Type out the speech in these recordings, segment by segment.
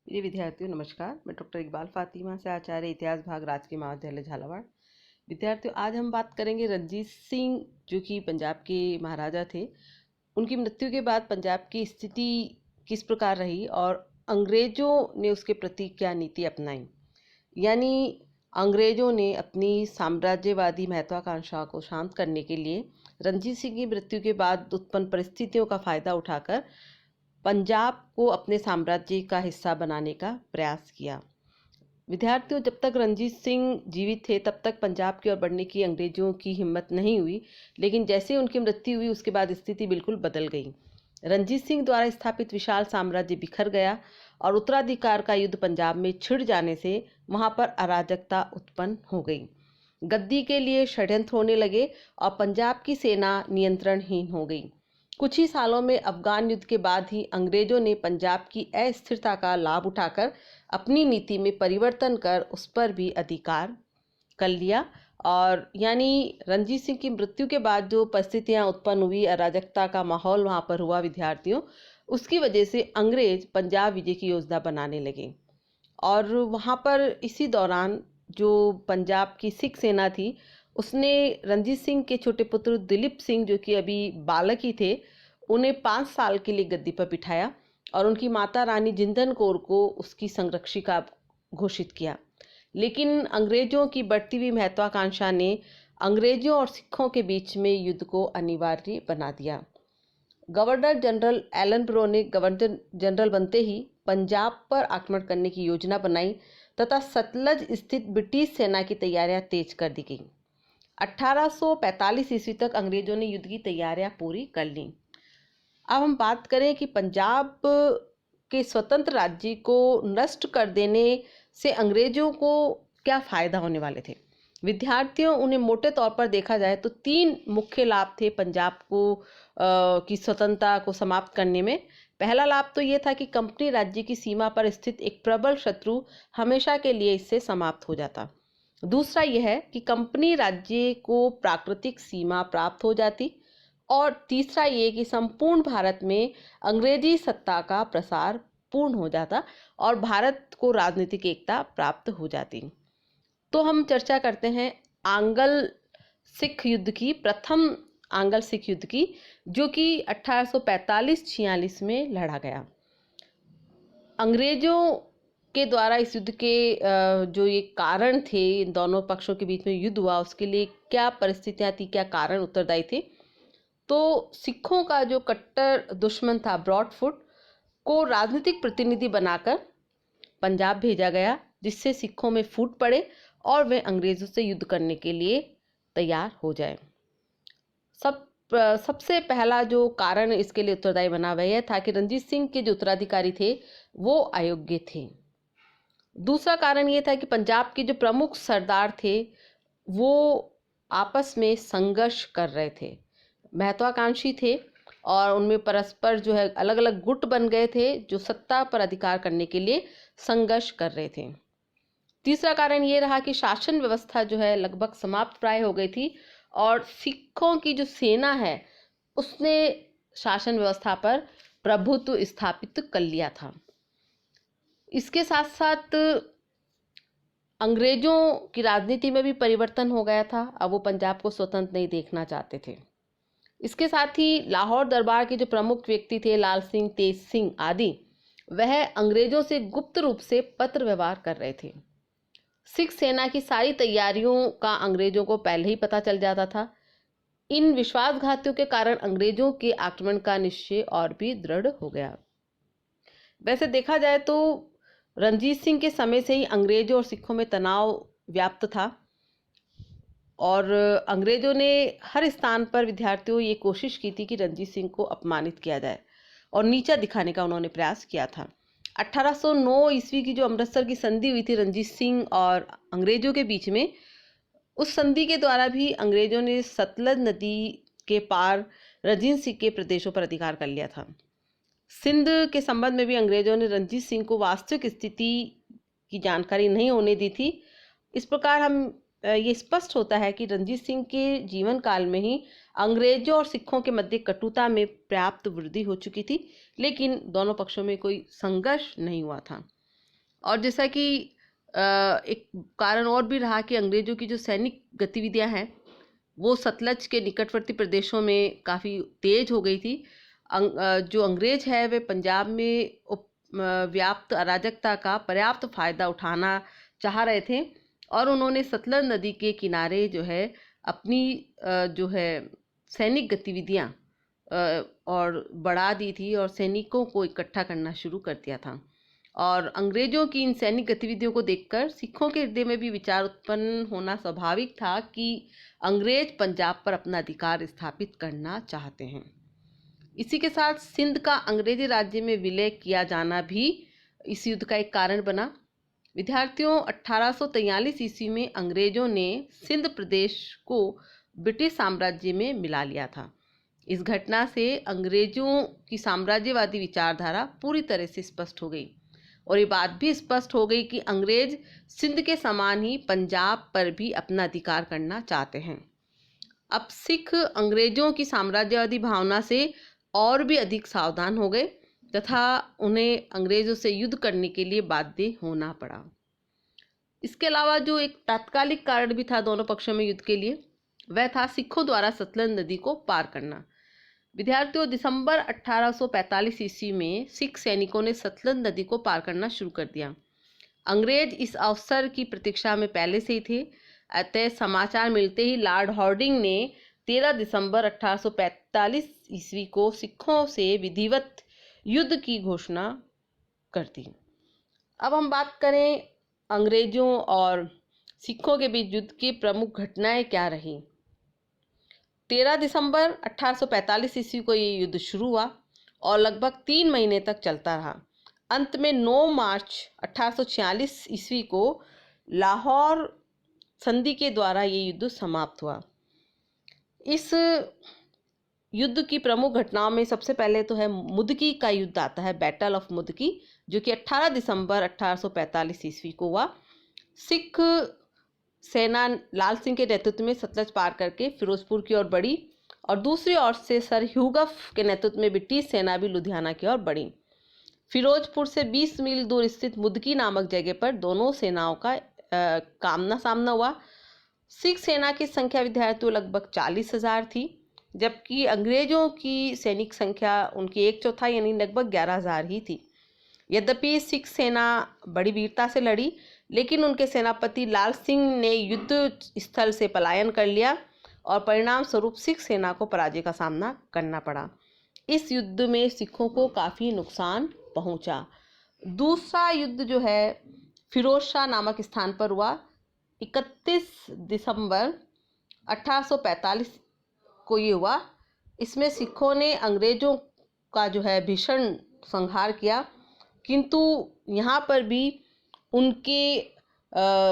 प्रिय विद्यार्थियों नमस्कार। मैं डॉक्टर इकबाल फातिमा से आचार्य इतिहास भाग राजकीय महाविद्यालय झालावाड़। विद्यार्थियों आज हम बात करेंगे रणजीत सिंह जो कि पंजाब के महाराजा थे। उनकी मृत्यु के बाद पंजाब की स्थिति किस प्रकार रही और अंग्रेजों ने उसके प्रति क्या नीति अपनाई। यानी अंग्रेजों ने अपनी साम्राज्यवादी महत्वाकांक्षा को शांत करने के लिए रणजीत सिंह की मृत्यु के बाद उत्पन्न परिस्थितियों का फायदा उठाकर पंजाब को अपने साम्राज्य का हिस्सा बनाने का प्रयास किया। विद्यार्थियों जब तक रणजीत सिंह जीवित थे तब तक पंजाब की ओर बढ़ने की अंग्रेजों की हिम्मत नहीं हुई, लेकिन जैसे उनकी मृत्यु हुई उसके बाद स्थिति बिल्कुल बदल गई। रणजीत सिंह द्वारा स्थापित विशाल साम्राज्य बिखर गया और उत्तराधिकार का युद्ध पंजाब में छिड़ जाने से वहां पर अराजकता उत्पन्न हो गई। गद्दी के लिए षड्यंत्र होने लगे और पंजाब की सेना नियंत्रणहीन हो गई। कुछ ही सालों में अफगान युद्ध के बाद ही अंग्रेजों ने पंजाब की अस्थिरता का लाभ उठाकर अपनी नीति में परिवर्तन कर उस पर भी अधिकार कर लिया। और यानी रणजीत सिंह की मृत्यु के बाद जो परिस्थितियां उत्पन्न हुई, अराजकता का माहौल वहां पर हुआ विद्यार्थियों, उसकी वजह से अंग्रेज पंजाब विजय की योजना बनाने लगे। और वहां पर इसी दौरान जो पंजाब की सिख सेना थी उसने रणजीत सिंह के छोटे पुत्र दिलीप सिंह जो कि अभी बालक ही थे, उन्हें 5 साल के लिए गद्दी पर बिठाया और उनकी माता रानी जिंदन कौर को उसकी संरक्षिका घोषित किया। लेकिन अंग्रेजों की बढ़ती हुई महत्वाकांक्षा ने अंग्रेजों और सिखों के बीच में युद्ध को अनिवार्य बना दिया। गवर्नर जनरल एलन ब्रो ने गवर्नर जनरल बनते ही पंजाब पर आक्रमण करने की योजना बनाई तथा सतलज स्थित ब्रिटिश सेना की तैयारियां तेज कर दी गई। 1845 ईस्वी तक अंग्रेजों ने युद्ध की तैयारियां पूरी कर ली। अब हम बात करें कि पंजाब के स्वतंत्र राज्य को नष्ट कर देने से अंग्रेजों को क्या फायदा होने वाले थे। विद्यार्थियों उन्हें मोटे तौर पर देखा जाए तो 3 मुख्य लाभ थे पंजाब को की स्वतंत्रता को समाप्त करने में। पहला लाभ तो ये था कि कंपनी राज्य की सीमा पर स्थित एक प्रबल शत्रु हमेशा के लिए इससे समाप्त हो जाता। दूसरा यह है कि कंपनी राज्य को प्राकृतिक सीमा प्राप्त हो जाती और तीसरा ये कि संपूर्ण भारत में अंग्रेजी सत्ता का प्रसार पूर्ण हो जाता और भारत को राजनीतिक एकता प्राप्त हो जाती। तो हम चर्चा करते हैं आंग्ल सिख युद्ध की, प्रथम आंग्ल सिख युद्ध की, जो कि 1845-46 में लड़ा गया। अंग्रेजों के द्वारा इस युद्ध के जो ये कारण थे, इन दोनों पक्षों के बीच में युद्ध हुआ, उसके लिए क्या परिस्थितियां थी, क्या कारण उत्तरदायी थे। तो सिखों का जो कट्टर दुश्मन था ब्रॉडफुट को राजनीतिक प्रतिनिधि बनाकर पंजाब भेजा गया, जिससे सिखों में फूट पड़े और वे अंग्रेजों से युद्ध करने के लिए तैयार हो जाए। सबसे पहला जो कारण इसके लिए उत्तरदायी बना वह यह था कि रणजीत सिंह के जो उत्तराधिकारी थे वो अयोग्य थे। दूसरा कारण ये था कि पंजाब के जो प्रमुख सरदार थे वो आपस में संघर्ष कर रहे थे, महत्वाकांक्षी थे और उनमें परस्पर जो है अलग अलग गुट बन गए थे जो सत्ता पर अधिकार करने के लिए संघर्ष कर रहे थे। तीसरा कारण ये रहा कि शासन व्यवस्था जो है लगभग समाप्त प्राय हो गई थी और सिखों की जो सेना है उसने शासन व्यवस्था पर प्रभुत्व स्थापित कर लिया था। इसके साथ साथ अंग्रेजों की राजनीति में भी परिवर्तन हो गया था। अब वो पंजाब को स्वतंत्र नहीं देखना चाहते थे। इसके साथ ही लाहौर दरबार के जो प्रमुख व्यक्ति थे, लाल सिंह, तेज सिंह आदि, वह अंग्रेजों से गुप्त रूप से पत्र व्यवहार कर रहे थे। सिख सेना की सारी तैयारियों का अंग्रेजों को पहले ही पता चल जाता था। इन विश्वासघातियों के कारण अंग्रेजों के आक्रमण का निश्चय और भी दृढ़ हो गया। वैसे देखा जाए तो रणजीत सिंह के समय से ही अंग्रेजों और सिखों में तनाव व्याप्त था और अंग्रेजों ने हर स्थान पर विद्यार्थियों ये कोशिश की थी कि रणजीत सिंह को अपमानित किया जाए और नीचा दिखाने का उन्होंने प्रयास किया था। 1809 ईस्वी की जो अमृतसर की संधि हुई थी रणजीत सिंह और अंग्रेजों के बीच में, उस संधि के द्वारा भी अंग्रेजों ने सतलज नदी के पार रणजीत सिंह के प्रदेशों पर अधिकार कर लिया था। सिंध के संबंध में भी अंग्रेजों ने रणजीत सिंह को वास्तविक स्थिति की जानकारी नहीं होने दी थी। इस प्रकार हम ये स्पष्ट होता है कि रणजीत सिंह के जीवन काल में ही अंग्रेजों और सिखों के मध्य कटुता में पर्याप्त वृद्धि हो चुकी थी, लेकिन दोनों पक्षों में कोई संघर्ष नहीं हुआ था। और जैसा कि एक कारण और भी रहा कि अंग्रेजों की जो सैनिक गतिविधियां हैं वो सतलज के निकटवर्ती प्रदेशों में काफ़ी तेज हो गई थी। जो अंग्रेज है वे पंजाब में व्याप्त अराजकता का पर्याप्त फायदा उठाना चाह रहे थे और उन्होंने सतलज नदी के किनारे जो है अपनी जो है सैनिक गतिविधियां और बढ़ा दी थी और सैनिकों को इकट्ठा करना शुरू कर दिया था। और अंग्रेजों की इन सैनिक गतिविधियों को देखकर सिखों के हृदय में भी विचार उत्पन्न होना स्वाभाविक था कि अंग्रेज पंजाब पर अपना अधिकार स्थापित करना चाहते हैं। इसी के साथ सिंध का अंग्रेजी राज्य में विलय किया जाना भी इस युद्ध का एक कारण बना। विद्यार्थियों, 1843 ईस्वी में अंग्रेजों ने सिंध प्रदेश को ब्रिटिश साम्राज्य में मिला लिया था। इस घटना से अंग्रेजों की साम्राज्यवादी विचारधारा पूरी तरह से स्पष्ट हो गई और ये बात भी स्पष्ट हो गई कि अंग्रेज सिंध के समान ही पंजाब पर भी अपना अधिकार करना चाहते हैं। अब सिख अंग्रेजों की साम्राज्यवादी भावना से और भी अधिक सावधान हो गए तथा उन्हें अंग्रेजों से युद्ध करने के लिए बाध्य होना पड़ा। इसके अलावा जो एक तात्कालिक कारण भी था दोनों पक्षों में युद्ध के लिए, वह था सिखों द्वारा सतलज नदी को पार करना। विद्यार्थियों, दिसंबर 1845 ईस्वी में सिख सैनिकों ने सतलज नदी को पार करना शुरू कर दिया। अंग्रेज इस अवसर की प्रतीक्षा में पहले से ही थे। अतः समाचार मिलते ही लॉर्ड हार्डिंग ने 13 दिसंबर 1845 ईस्वी को सिखों से विधिवत युद्ध की घोषणा कर दी। अब हम बात करें अंग्रेजों और सिखों के बीच युद्ध की प्रमुख घटनाएं क्या रही। 13 दिसंबर 1845 ईस्वी को ये युद्ध शुरू हुआ और लगभग 3 महीने तक चलता रहा। अंत में 9 मार्च 1846 ईस्वी को लाहौर संधि के द्वारा ये युद्ध समाप्त हुआ। इस युद्ध की प्रमुख घटनाओं में सबसे पहले तो है मुदकी का युद्ध आता है, बैटल ऑफ मुदकी, जो कि 18 दिसंबर 1845 ईस्वी को हुआ। सिख सेना लाल सिंह के नेतृत्व में सतलज पार करके फिरोजपुर की ओर बढ़ी और दूसरी ओर से सर ह्यूगफ के नेतृत्व में ब्रिटिश सेना भी लुधियाना की ओर बढ़ी। फिरोजपुर से 20 मील दूर स्थित मुदकी नामक जगह पर दोनों सेनाओं का आमना सामना हुआ। सिख सेना की संख्या विद्यार्थियों लगभग 40,000 थी, जबकि अंग्रेजों की सैनिक संख्या उनकी 1/4 यानी लगभग 11,000 ही थी। यद्यपि सिख सेना बड़ी वीरता से लड़ी, लेकिन उनके सेनापति लाल सिंह ने युद्ध स्थल से पलायन कर लिया और परिणाम स्वरूप सिख सेना को पराजय का सामना करना पड़ा। इस युद्ध में सिखों को काफ़ी नुकसान पहुंचा। दूसरा युद्ध जो है फिरोज शाह नामक स्थान पर हुआ। 31 दिसंबर 1845 को ये हुआ। इसमें सिखों ने अंग्रेजों का जो है भीषण संहार किया, किंतु यहाँ पर भी उनके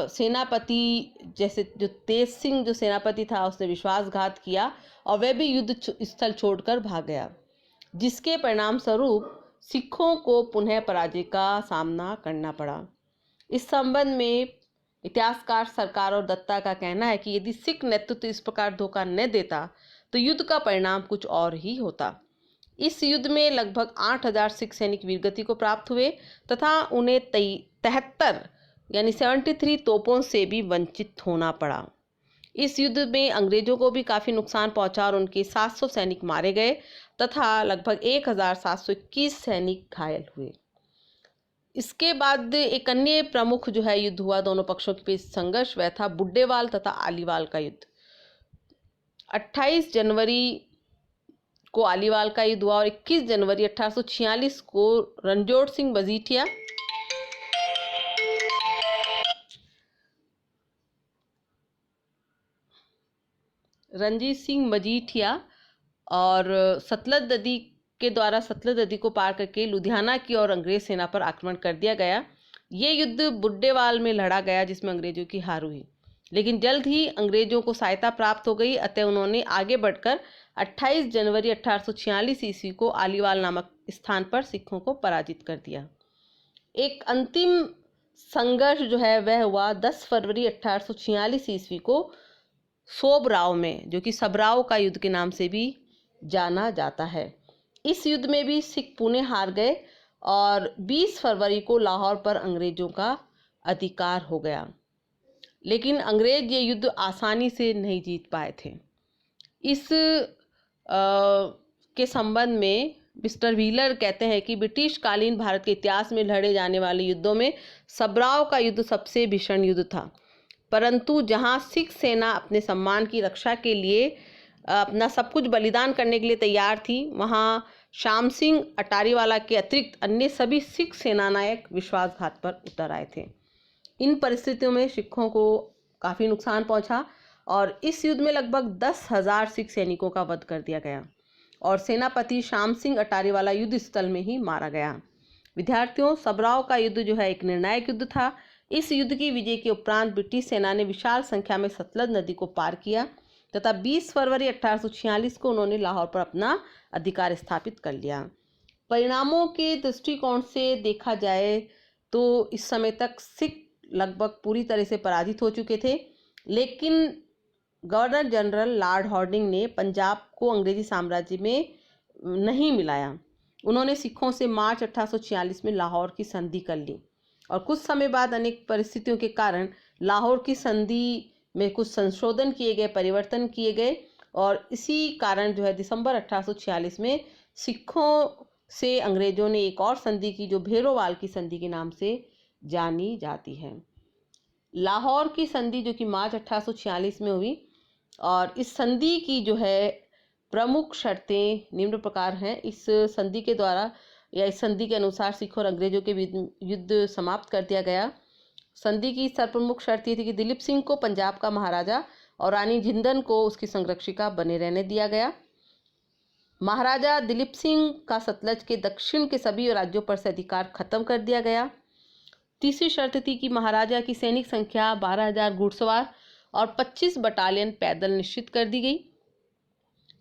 सेनापति जैसे जो तेज सिंह जो सेनापति था उसने विश्वासघात किया और वह भी युद्ध स्थल छोड़कर भाग गया, जिसके परिणाम स्वरूप सिखों को पुनः पराजय का सामना करना पड़ा। इस संबंध में इतिहासकार सरकार और दत्ता का कहना है कि यदि सिख नेतृत्व इस प्रकार धोखा न देता तो युद्ध का परिणाम कुछ और ही होता। इस युद्ध में लगभग 8,000 सिख सैनिक वीरगति को प्राप्त हुए तथा उन्हें 73 यानी 73 तोपों से भी वंचित होना पड़ा। इस युद्ध में अंग्रेजों को भी काफ़ी नुकसान पहुंचा और उनके 700 सैनिक मारे गए तथा लगभग 1721 सैनिक घायल हुए। इसके बाद एक अन्य प्रमुख जो है युद्ध हुआ दोनों पक्षों के बीच संघर्ष, वह था बुड्डेवाल तथा आलीवाल का युद्ध। 28 जनवरी को आलीवाल का युद्ध हुआ और 21 जनवरी 1846 को रणजोड़ सिंह मजीठिया रणजीत सिंह मजीठिया और सतलज नदी के द्वारा सतलज नदी को पार करके लुधियाना की और अंग्रेज सेना पर आक्रमण कर दिया गया। ये युद्ध बुड्डेवाल में लड़ा गया जिसमें अंग्रेजों की हार हुई, लेकिन जल्द ही अंग्रेजों को सहायता प्राप्त हो गई। अतः उन्होंने आगे बढ़कर 28 जनवरी 1846 ईस्वी को आलीवाल नामक स्थान पर सिखों को पराजित कर दिया। एक अंतिम संघर्ष जो है वह हुआ 10 फरवरी 1846 ईस्वी को सोबराव में, जो कि सबराव का युद्ध के नाम से भी जाना जाता है। इस युद्ध में भी सिख पुणे हार गए और 20 फरवरी को लाहौर पर अंग्रेजों का अधिकार हो गया। लेकिन अंग्रेज ये युद्ध आसानी से नहीं जीत पाए थे। इस के संबंध में मिस्टर व्हीलर कहते हैं कि ब्रिटिश कालीन भारत के इतिहास में लड़े जाने वाले युद्धों में सबराव का युद्ध सबसे भीषण युद्ध था। परंतु जहां सिख सेना अपने सम्मान की रक्षा के लिए अपना सब कुछ बलिदान करने के लिए तैयार थी, वहां श्याम सिंह अटारीवाला के अतिरिक्त अन्य सभी सिख सेनानायक विश्वासघात पर उतर आए थे। इन परिस्थितियों में सिखों को काफ़ी नुकसान पहुंचा और इस युद्ध में लगभग 10,000 सिख सैनिकों का वध कर दिया गया और सेनापति श्याम सिंह अटारीवाला युद्ध स्थल में ही मारा गया। विद्यार्थियों, सबराव का युद्ध जो है एक निर्णायक युद्ध था। इस युद्ध की विजय के उपरांत ब्रिटिश सेना ने विशाल संख्या में सतलज नदी को पार किया तथा 20 फरवरी 1846 को उन्होंने लाहौर पर अपना अधिकार स्थापित कर लिया। परिणामों के दृष्टिकोण से देखा जाए तो इस समय तक सिख लगभग पूरी तरह से पराजित हो चुके थे, लेकिन गवर्नर जनरल लॉर्ड हार्डिंग ने पंजाब को अंग्रेजी साम्राज्य में नहीं मिलाया। उन्होंने सिखों से मार्च 1846 में लाहौर की संधि कर ली और कुछ समय बाद अनेक परिस्थितियों के कारण लाहौर की संधि में कुछ संशोधन किए गए, परिवर्तन किए गए और इसी कारण जो है दिसंबर 1846 में सिखों से अंग्रेजों ने एक और संधि की जो भेरोवाल की संधि के नाम से जानी जाती है। लाहौर की संधि जो कि मार्च 1846 में हुई और इस संधि की जो है प्रमुख शर्तें निम्न प्रकार हैं। इस संधि के द्वारा या इस संधि के अनुसार सिख और अंग्रेजों के बीच युद्ध समाप्त कर दिया गया। संधि की सर्वप्रमुख शर्त ये थी कि दिलीप सिंह को पंजाब का महाराजा और रानी जिंदन को उसकी संरक्षिका बने रहने दिया गया। महाराजा दिलीप सिंह का सतलज के दक्षिण के सभी राज्यों पर से अधिकार खत्म कर दिया गया। तीसरी शर्त थी कि महाराजा की सैनिक संख्या 12,000 घुड़सवार और 25 बटालियन पैदल निश्चित कर दी गई।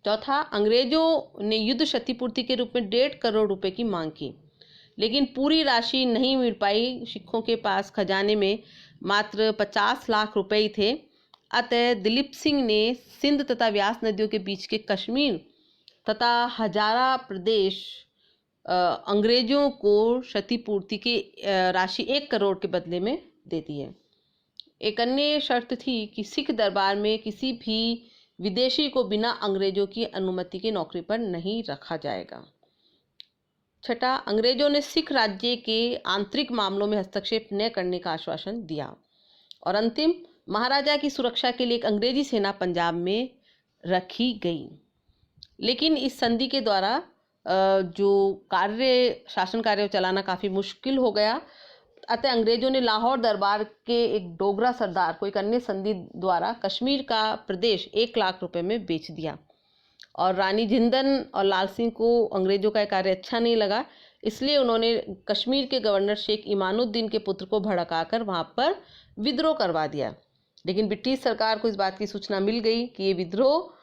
चौथा, अंग्रेजों ने युद्ध क्षतिपूर्ति के रूप में 1.5 करोड़ रुपए की मांग की, लेकिन पूरी राशि नहीं मिल पाई। सिखों के पास खजाने में मात्र 50 लाख रुपए ही थे। अतः दिलीप सिंह ने सिंध तथा व्यास नदियों के बीच के कश्मीर तथा हजारा प्रदेश अंग्रेजों को क्षतिपूर्ति की राशि 1 करोड़ के बदले में दे दी है। एक अन्य शर्त थी कि सिख दरबार में किसी भी विदेशी को बिना अंग्रेजों की अनुमति की नौकरी पर नहीं रखा जाएगा। छठा, अंग्रेजों ने सिख राज्य के आंतरिक मामलों में हस्तक्षेप न करने का आश्वासन दिया। और अंतिम, महाराजा की सुरक्षा के लिए एक अंग्रेजी सेना पंजाब में रखी गई। लेकिन इस संधि के द्वारा जो शासन कार्य चलाना काफ़ी मुश्किल हो गया। अतः अंग्रेजों ने लाहौर दरबार के एक डोगरा सरदार को एक अन्य संधि द्वारा कश्मीर का प्रदेश 1 लाख रुपए में बेच दिया। और रानी जिंदन और लाल सिंह को अंग्रेजों का कार्य अच्छा नहीं लगा, इसलिए उन्होंने कश्मीर के गवर्नर शेख इमानुद्दीन के पुत्र को भड़काकर वहाँ पर विद्रोह करवा दिया। लेकिन ब्रिटिश सरकार को इस बात की सूचना मिल गई कि ये विद्रोह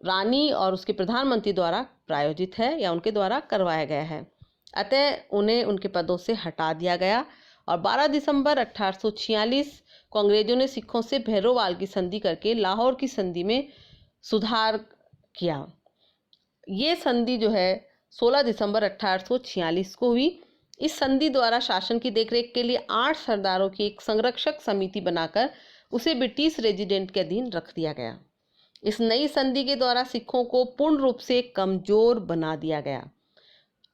रानी और उसके प्रधानमंत्री द्वारा प्रायोजित है या उनके द्वारा करवाया गया है। अतः उन्हें उनके पदों से हटा दिया गया और 12 दिसंबर 1846 को अंग्रेजों ने सिखों से भैरोवाल की संधि करके लाहौर की संधि में सुधार किया। ये संधि जो है 16 दिसंबर 1846 को हुई। इस संधि द्वारा शासन की देखरेख के लिए 8 सरदारों की एक संरक्षक समिति बनाकर उसे ब्रिटिश रेजिडेंट के अधीन रख दिया गया। इस नई संधि के द्वारा सिखों को पूर्ण रूप से कमजोर बना दिया गया।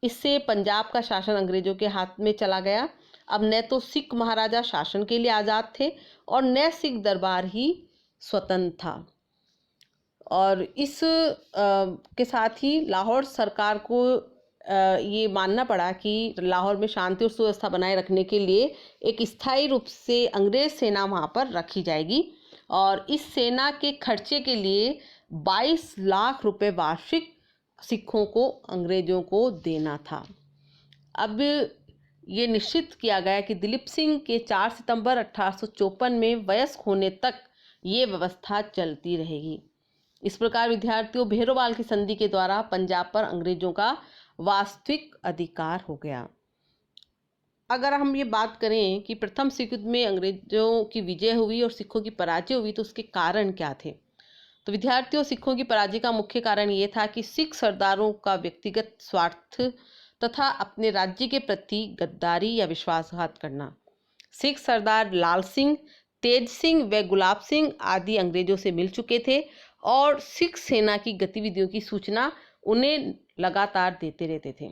इससे पंजाब का शासन अंग्रेजों के हाथ में चला गया। अब न तो सिख महाराजा शासन के लिए आज़ाद थे और न सिख दरबार ही स्वतंत्र था। और इस के साथ ही लाहौर सरकार को ये मानना पड़ा कि लाहौर में शांति और सुव्यवस्था बनाए रखने के लिए एक स्थायी रूप से अंग्रेज सेना वहाँ पर रखी जाएगी और इस सेना के खर्चे के लिए 22 लाख रुपए वार्षिक सिखों को अंग्रेजों को देना था। अब ये निश्चित किया गया कि दिलीप सिंह के 4 सितंबर 1854 में वयस्क होने तक ये व्यवस्था चलती रहेगी। इस प्रकार विद्यार्थियों, भेरोवाल की संधि के द्वारा पंजाब पर अंग्रेजों का वास्तविक अधिकार हो गया। अगर हम ये बात करें कि प्रथम सिख युद्ध में अंग्रेजों की विजय हुई और सिखों की पराजय हुई तो उसके कारण क्या थे, तो विद्यार्थियों, सिखों की पराजय का मुख्य कारण ये था कि सिख सरदारों का व्यक्तिगत स्वार्थ तथा अपने राज्य के प्रति गद्दारी या विश्वासघात करना। सिख सरदार लाल सिंह, तेज सिंह व गुलाब सिंह आदि अंग्रेजों से मिल चुके थे और सिख सेना की गतिविधियों की सूचना उन्हें लगातार देते रहते थे।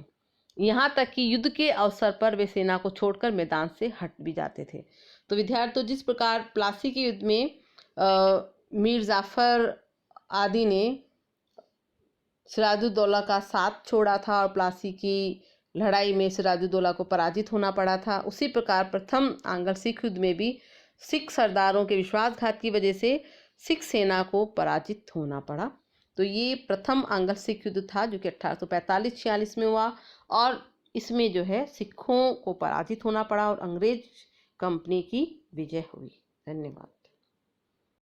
यहाँ तक कि युद्ध के अवसर पर वे सेना को छोड़कर मैदान से हट भी जाते थे। तो विद्यार्थियों, जिस प्रकार प्लासी के युद्ध में मीर जाफर आदि ने सिराजुद्दौला का साथ छोड़ा था और प्लासी की लड़ाई में सिराजुद्दौला को पराजित होना पड़ा था, उसी प्रकार प्रथम आंग्ल सिख युद्ध में भी सिख सरदारों के विश्वासघात की वजह से सिख सेना को पराजित होना पड़ा। तो ये प्रथम आंग्ल सिख युद्ध था जो कि 1845-46 में हुआ और इसमें जो है सिखों को पराजित होना पड़ा और अंग्रेज कंपनी की विजय हुई। धन्यवाद।